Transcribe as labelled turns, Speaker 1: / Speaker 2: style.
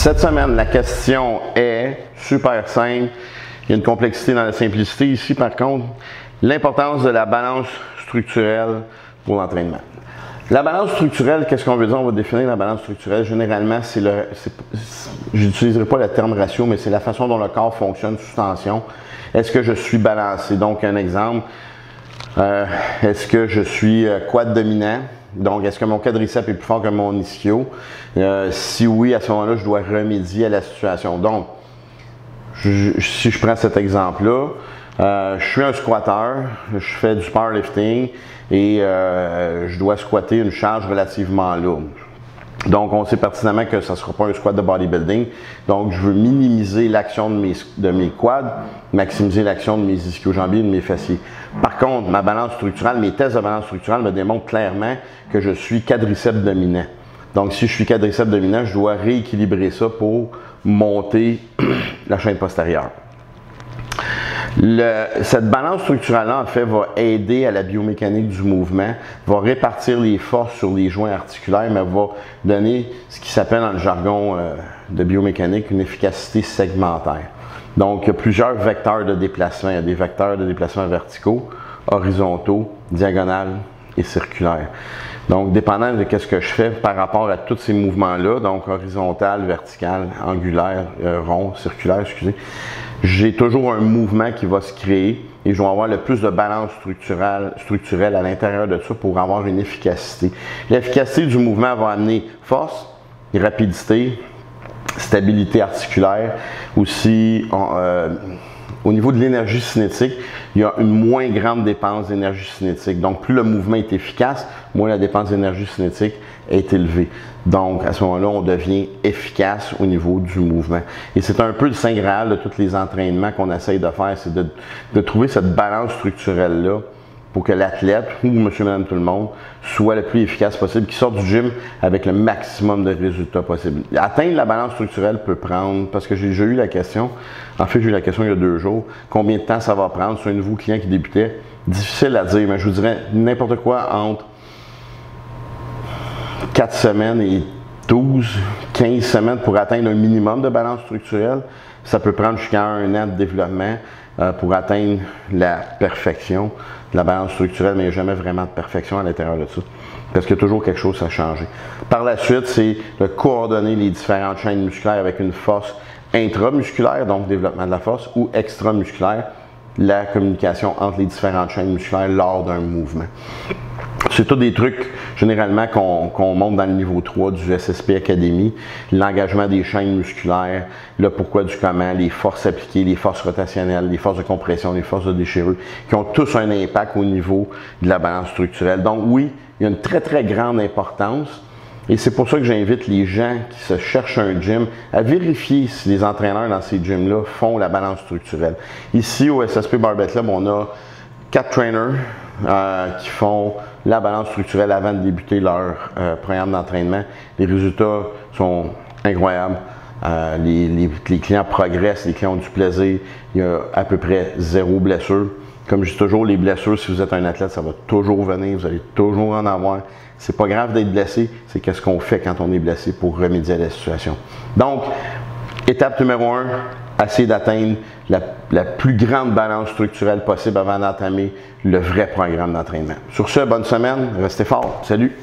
Speaker 1: Cette semaine, la question est super simple. Il y a une complexité dans la simplicité ici, par contre. L'importance de la balance structurelle pour l'entraînement. La balance structurelle, qu'est-ce qu'on veut dire? On va définir la balance structurelle. Généralement, je n'utiliserai pas le terme ratio, mais c'est la façon dont le corps fonctionne sous tension. Est-ce que je suis balancé? Donc, un exemple, est-ce que je suis quad dominant? Donc, est-ce que mon quadriceps est plus fort que mon ischio? Si oui, à ce moment-là, je dois remédier à la situation. Donc, si je prends cet exemple-là, je suis un squatteur, je fais du powerlifting et je dois squatter une charge relativement lourde. Donc, on sait pertinemment que ça ne sera pas un squat de bodybuilding. Donc, je veux minimiser l'action de mes quads, maximiser l'action de mes ischio-jambiers et de mes fessiers. Par contre, ma balance structurelle, mes tests de balance structurelle me démontrent clairement que je suis quadriceps dominant. Donc, si je suis quadriceps dominant, je dois rééquilibrer ça pour monter la chaîne postérieure. Cette balance structurelle-là, en fait, va aider à la biomécanique du mouvement, va répartir les forces sur les joints articulaires, mais va donner ce qui s'appelle dans le jargon de biomécanique une efficacité segmentaire. Donc, il y a plusieurs vecteurs de déplacement. Il y a des vecteurs de déplacement verticaux, horizontaux, diagonales et circulaires. Donc, dépendant de ce que je fais par rapport à tous ces mouvements-là, donc horizontal, vertical, angulaire, rond, circulaire, excusez, j'ai toujours un mouvement qui va se créer et je vais avoir le plus de balance structurelle à l'intérieur de ça pour avoir une efficacité. L'efficacité du mouvement va amener force, rapidité, stabilité articulaire, aussi au niveau de l'énergie cinétique, il y a une moins grande dépense d'énergie cinétique. Donc, plus le mouvement est efficace, moins la dépense d'énergie cinétique est élevée. Donc, à ce moment-là, on devient efficace au niveau du mouvement. Et c'est un peu le saint graal de tous les entraînements qu'on essaye de faire, c'est de trouver cette balance structurelle-là pour que l'athlète, ou monsieur, madame, tout le monde, soit le plus efficace possible, qu'il sorte du gym avec le maximum de résultats possibles. Atteindre la balance structurelle peut prendre, parce que j'ai déjà eu la question, en fait j'ai eu la question il y a 2 jours, combien de temps ça va prendre sur un nouveau client qui débutait? Difficile à dire, mais je vous dirais n'importe quoi entre 4 semaines et 12, 15 semaines pour atteindre un minimum de balance structurelle. Ça peut prendre jusqu'à 1 an de développement pour atteindre la perfection de la balance structurelle, mais il n'y a jamais vraiment de perfection à l'intérieur de ça. Parce qu'il y a toujours quelque chose à changer. Par la suite, c'est de coordonner les différentes chaînes musculaires avec une force intramusculaire, donc développement de la force, ou extramusculaire, la communication entre les différentes chaînes musculaires lors d'un mouvement. C'est tous des trucs, généralement, qu'on montre dans le niveau 3 du SSP Academy. L'engagement des chaînes musculaires, le pourquoi du comment, les forces appliquées, les forces rotationnelles, les forces de compression, les forces de déchirure, qui ont tous un impact au niveau de la balance structurelle. Donc oui, il y a une très, très grande importance. Et c'est pour ça que j'invite les gens qui se cherchent un gym à vérifier si les entraîneurs dans ces gyms-là font la balance structurelle. Ici, au SSP Barbell Club, on a 4 trainers qui font la balance structurelle avant de débuter leur programme d'entraînement. Les résultats sont incroyables. Les clients progressent, les clients ont du plaisir. Il y a à peu près 0 blessure. Comme je dis toujours, les blessures, si vous êtes un athlète, ça va toujours venir, vous allez toujours en avoir. C'est pas grave d'être blessé, c'est qu'est-ce qu'on fait quand on est blessé pour remédier à la situation. Donc, étape numéro 1, essayer d'atteindre la plus grande balance structurelle possible avant d'entamer le vrai programme d'entraînement. Sur ce, bonne semaine, restez fort, salut!